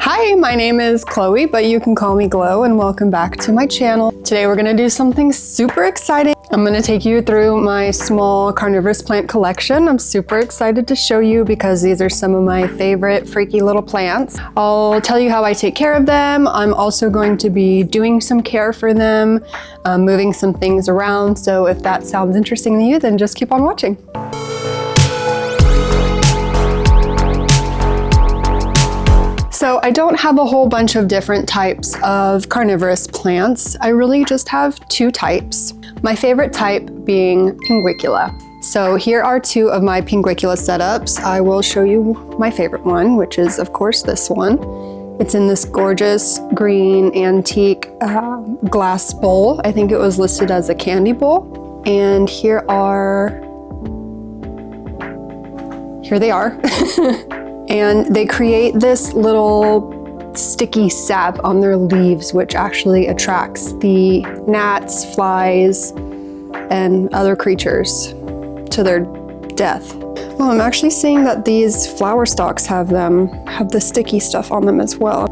Hi, my name is Chloe, but you can call me Glow, and welcome back to my channel. Today we're gonna do something super exciting. I'm gonna take you through my small carnivorous plant collection. I'm super excited to show you because these are some of my favorite freaky little plants. I'll tell you how I take care of them. I'm also going to be doing some care for them, moving some things around. So if that sounds interesting to you, then just keep on watching. So I don't have a whole bunch of different types of carnivorous plants. I really just have two types. My favorite type being pinguicula. So here are two of my pinguicula setups. I will show you my favorite one, which is of course this one. It's in this gorgeous green antique glass bowl. I think it was listed as a candy bowl. And here they are. And they create this little sticky sap on their leaves, which actually attracts the gnats, flies, and other creatures to their death. Well, I'm actually seeing that these flower stalks have the sticky stuff on them as well.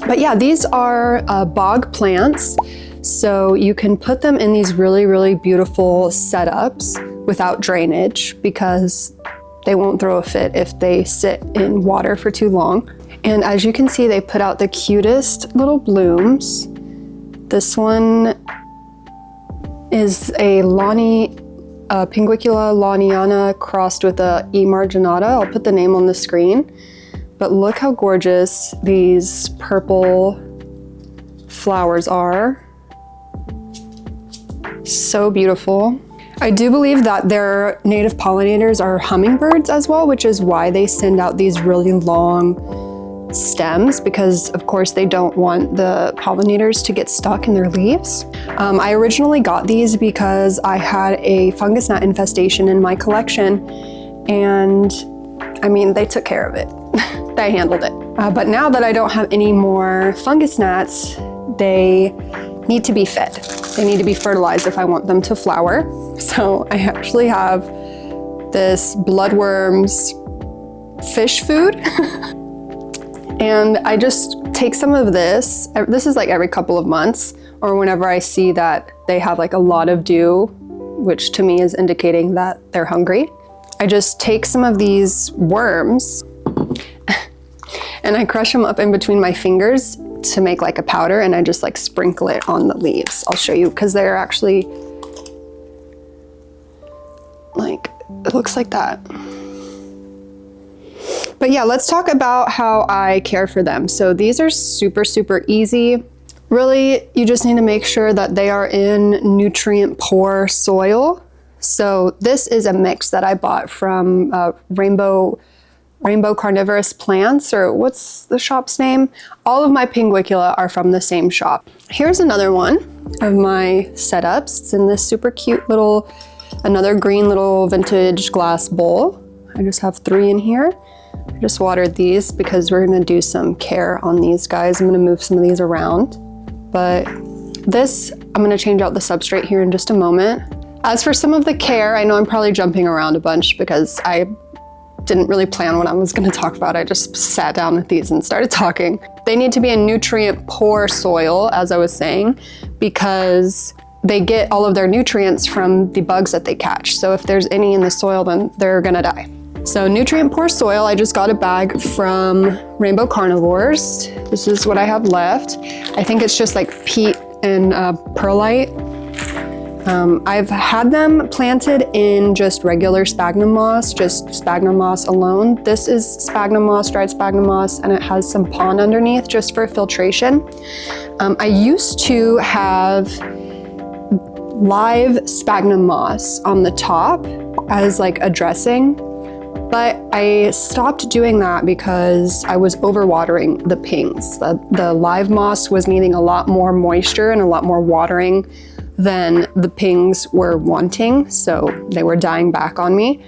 But yeah, these are bog plants. So you can put them in these really, really beautiful setups without drainage because they won't throw a fit if they sit in water for too long. And as you can see, they put out the cutest little blooms. This one is a Pinguicula lawniana crossed with a E. marginata. I'll put the name on the screen. But look how gorgeous these purple flowers are. So beautiful. I do believe that their native pollinators are hummingbirds as well, which is why they send out these really long stems, because of course they don't want the pollinators to get stuck in their leaves. I originally got these because I had a fungus gnat infestation in my collection, and I mean, they took care of it. They handled it. But now that I don't have any more fungus gnats, they need to be fed. They need to be fertilized if I want them to flower. So I actually have this bloodworms fish food. And I just take some of this. This is like every couple of months, or whenever I see that they have like a lot of dew, which to me is indicating that they're hungry. I just take some of these worms and I crush them up in between my fingers to make like a powder, and I just like sprinkle it on the leaves. I'll show you, because they're actually like, it looks like that. But yeah, let's talk about how I care for them. So these are super, super easy. Really, you just need to make sure that they are in nutrient poor soil. So this is a mix that I bought from Rainbow Carnivorous Plants, or what's the shop's name? All of my pinguicula are from the same shop. Here's another one of my setups. It's in this super cute little, another green little vintage glass bowl. I just have 3 in here. I just watered these because we're gonna do some care on these guys. I'm gonna move some of these around. But this, I'm gonna change out the substrate here in just a moment. As for some of the care, I know I'm probably jumping around a bunch because I didn't really plan what I was going to talk about. I just sat down with these and started talking. They need to be in nutrient poor soil, as I was saying, because they get all of their nutrients from the bugs that they catch. So if there's any in the soil, then they're gonna die. So nutrient poor soil, I just got a bag from Rainbow Carnivorous. This is what I have left. I think it's just like peat and perlite. I've had them planted in just regular sphagnum moss, just sphagnum moss alone. This is sphagnum moss, dried sphagnum moss, and it has some pond underneath just for filtration. I used to have live sphagnum moss on the top as like a dressing, but I stopped doing that because I was overwatering the pings. The live moss was needing a lot more moisture and a lot more watering than the pings were wanting, so they were dying back on me.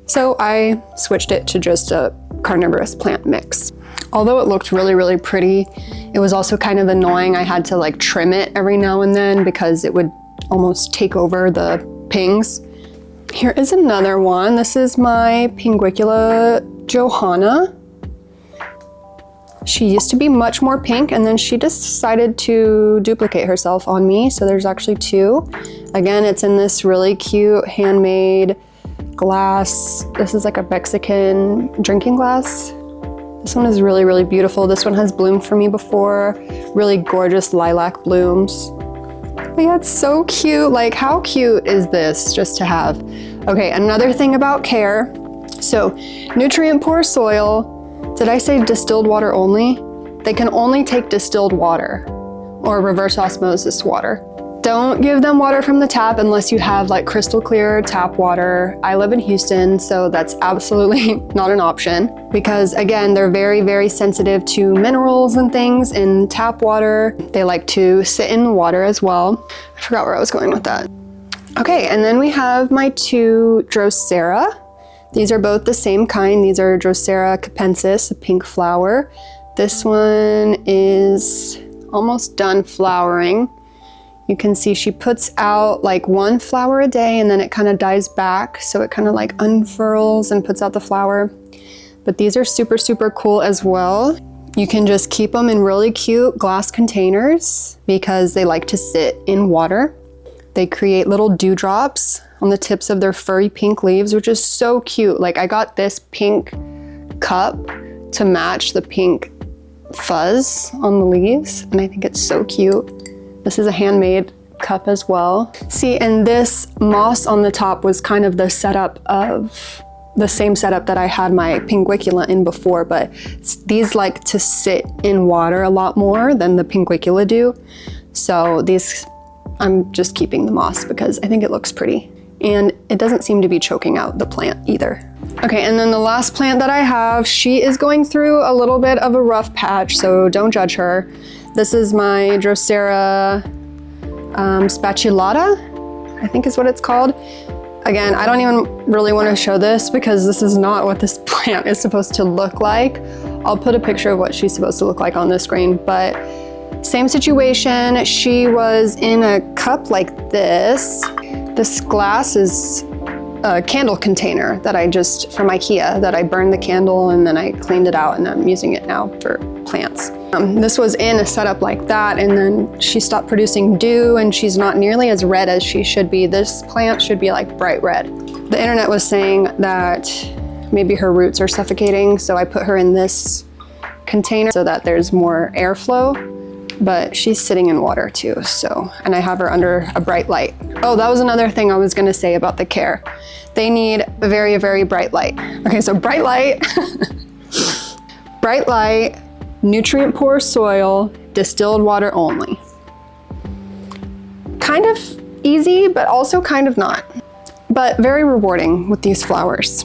So I switched it to just a carnivorous plant mix. Although it looked really, really pretty, it was also kind of annoying. I had to like trim it every now and then because it would almost take over the pings. Here is another one. This is my Pinguicula Johanna. She used to be much more pink, and then she decided to duplicate herself on me. So there's actually two. Again, it's in this really cute handmade glass. This is like a Mexican drinking glass. This one is really, really beautiful. This one has bloomed for me before. Really gorgeous lilac blooms. But yeah, it's so cute. Like, how cute is this just to have? Okay, another thing about care. So, nutrient poor soil. Did I say distilled water only? They can only take distilled water or reverse osmosis water. Don't give them water from the tap unless you have like crystal clear tap water. I live in Houston, so that's absolutely not an option because again, they're very, very sensitive to minerals and things in tap water. They like to sit in water as well. I forgot where I was going with that. Okay, and then we have my two Drosera. These are both the same kind. These are Drosera capensis, a pink flower. This one is almost done flowering. You can see she puts out like one flower a day and then it kind of dies back. So it kind of like unfurls and puts out the flower. But these are super, super cool as well. You can just keep them in really cute glass containers because they like to sit in water. They create little dewdrops on the tips of their furry pink leaves, which is so cute. Like I got this pink cup to match the pink fuzz on the leaves, and I think it's so cute. This is a handmade cup as well. See, and this moss on the top was kind of the setup of the same setup that I had my pinguicula in before, but these like to sit in water a lot more than the pinguicula do. So these, I'm just keeping the moss because I think it looks pretty. And it doesn't seem to be choking out the plant either. Okay, and then the last plant that I have, she is going through a little bit of a rough patch, so don't judge her. This is my Drosera spatulata, I think is what it's called. Again, I don't even really want to show this because this is not what this plant is supposed to look like. I'll put a picture of what she's supposed to look like on the screen, but same situation. She was in a cup like this. This glass is a candle container that I just, from IKEA, that I burned the candle and then I cleaned it out and I'm using it now for plants. This was in a setup like that, and then she stopped producing dew and she's not nearly as red as she should be. This plant should be like bright red. The internet was saying that maybe her roots are suffocating, so I put her in this container so that there's more airflow. But she's sitting in water too, so, and I have her under a bright light. Oh, that was another thing I was gonna say about the care. They need a very, very bright light. Okay, so bright light, bright light, nutrient poor soil, distilled water only. Kind of easy, but also kind of not. But very rewarding with these flowers.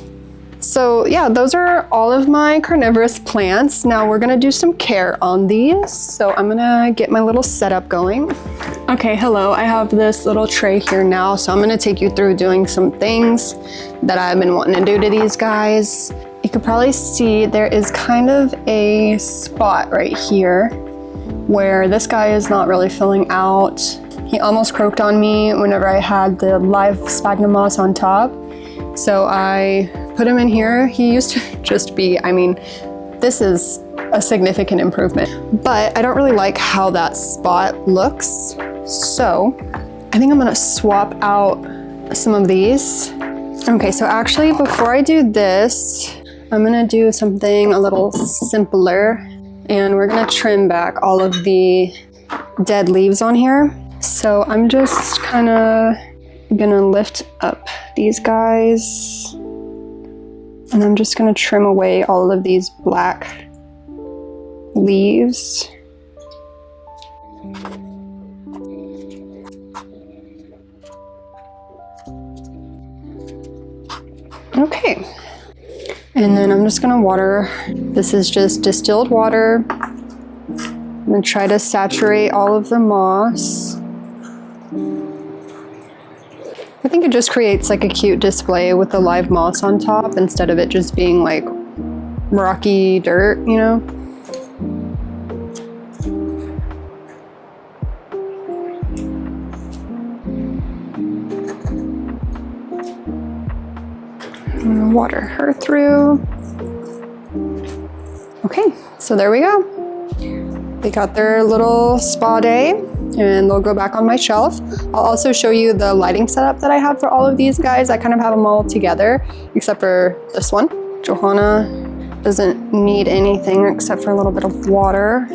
So yeah, those are all of my carnivorous plants. Now we're gonna do some care on these. So I'm gonna get my little setup going. Okay, hello, I have this little tray here now. So I'm gonna take you through doing some things that I've been wanting to do to these guys. You can probably see there is kind of a spot right here where this guy is not really filling out. He almost croaked on me whenever I had the live sphagnum moss on top. So I put him in here. He used to just be, I mean, this is a significant improvement, but I don't really like how that spot looks. So I think I'm gonna swap out some of these. Okay, so actually before I do this, I'm gonna do something a little simpler, and we're gonna trim back all of the dead leaves on here. So I'm just kind of gonna lift up these guys, and I'm just gonna trim away all of these black leaves. Okay, and then I'm just gonna water. This is just distilled water. I'm gonna try to saturate all of the moss. I think it just creates like a cute display with the live moss on top instead of it just being like rocky dirt, you know? I'm gonna water her through. Okay, so there we go. They got their little spa day and they'll go back on my shelf. I'll also show you the lighting setup that I have for all of these guys. I kind of have them all together except for this one. Johanna doesn't need anything except for a little bit of water.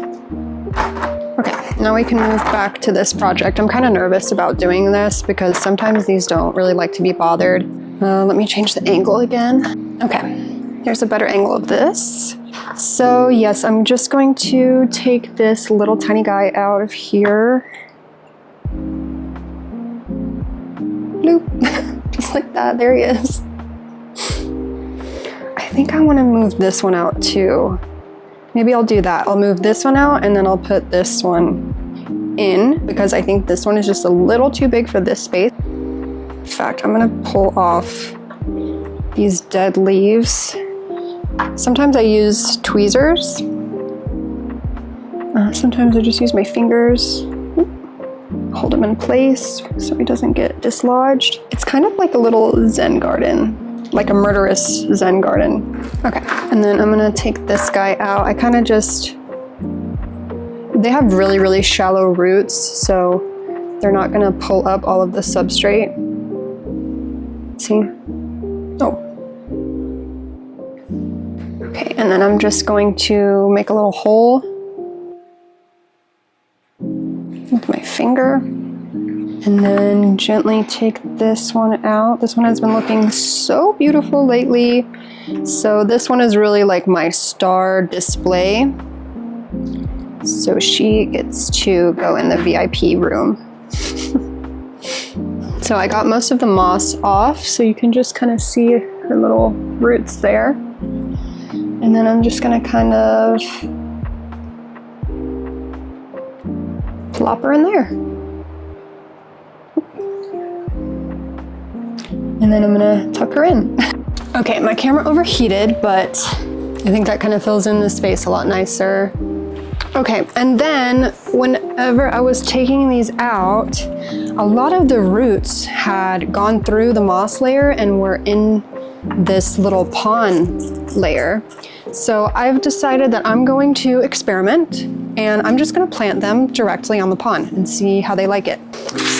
Okay, now we can move back to this project. I'm kind of nervous about doing this because sometimes these don't really like to be bothered. Let me change the angle again. Okay, here's a better angle of this. So yes, I'm just going to take this little tiny guy out of here. Bloop, just like that, there he is. I think I want to move this one out too. Maybe I'll do that. I'll move this one out and then I'll put this one in because I think this one is just a little too big for this space. In fact, I'm gonna pull off these dead leaves. Sometimes I use tweezers. Sometimes I just use my fingers. Hold him in place so he doesn't get dislodged. It's kind of like a little Zen garden, like a murderous Zen garden. Okay, and then I'm gonna take this guy out. I kind of just, they have really, really shallow roots, so they're not gonna pull up all of the substrate. See? Oh. Okay, and then I'm just going to make a little hole with my finger and then gently take this one out. This one has been looking so beautiful lately. So this one is really like my star display. So she gets to go in the VIP room. So I got most of the moss off, so you can just kind of see her little roots there. And then I'm just gonna kind of plop her in there. And then I'm gonna tuck her in. Okay, my camera overheated, but I think that kind of fills in the space a lot nicer. Okay, and then whenever I was taking these out, a lot of the roots had gone through the moss layer and were in this little pond layer. So I've decided that I'm going to experiment and I'm just gonna plant them directly on the pond and see how they like it.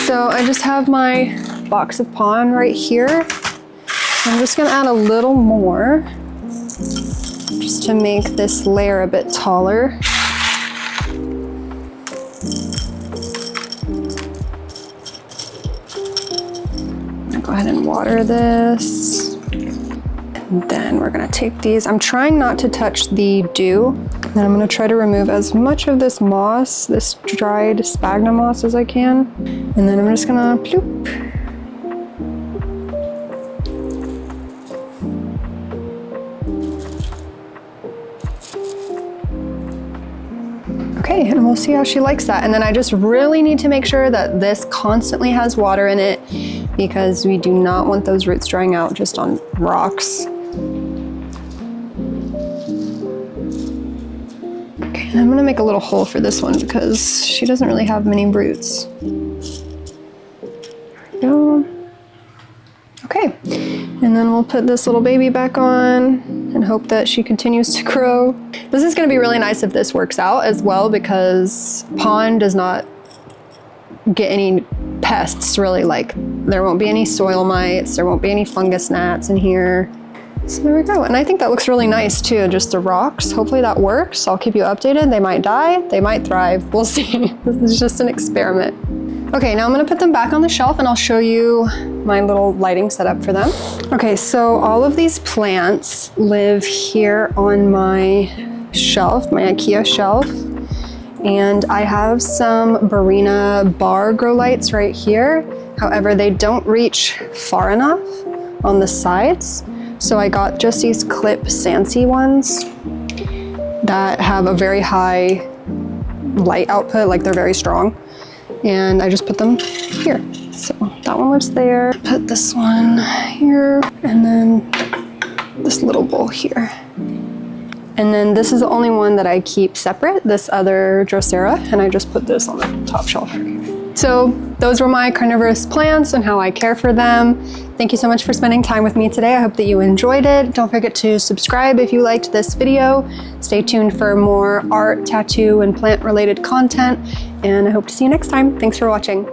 So I just have my box of pond right here. I'm just gonna add a little more just to make this layer a bit taller. Go ahead and water this. And then we're gonna take these. I'm trying not to touch the dew. And I'm gonna try to remove as much of this moss, this dried sphagnum moss as I can. And then I'm just gonna ploop. Okay, and we'll see how she likes that. And then I just really need to make sure that this constantly has water in it because we do not want those roots drying out just on rocks. Okay, and I'm gonna make a little hole for this one because she doesn't really have many roots. There we go. Okay, and then we'll put this little baby back on and hope that she continues to grow. This is gonna be really nice if this works out as well because pond does not get any pests really, like there won't be any soil mites, there won't be any fungus gnats in here. So there we go, and I think that looks really nice too, just the rocks. Hopefully that works. I'll keep you updated. They might die, they might thrive, we'll see. This is just an experiment. Okay, now I'm gonna put them back on the shelf and I'll show you my little lighting setup for them. Okay, so all of these plants live here on my shelf, my IKEA shelf. And I have some Barina bar grow lights right here. However, they don't reach far enough on the sides. So I got just these clip Sansi ones that have a very high light output, like they're very strong. And I just put them here. So that one lives there. Put this one here, and then this little bowl here. And then this is the only one that I keep separate, this other Drosera, and I just put this on the top shelf. So those were my carnivorous plants and how I care for them. Thank you so much for spending time with me today. I hope that you enjoyed it. Don't forget to subscribe if you liked this video. Stay stay tuned for more art, tattoo, and plant related content, and I hope to see you next time. Thanks for watching.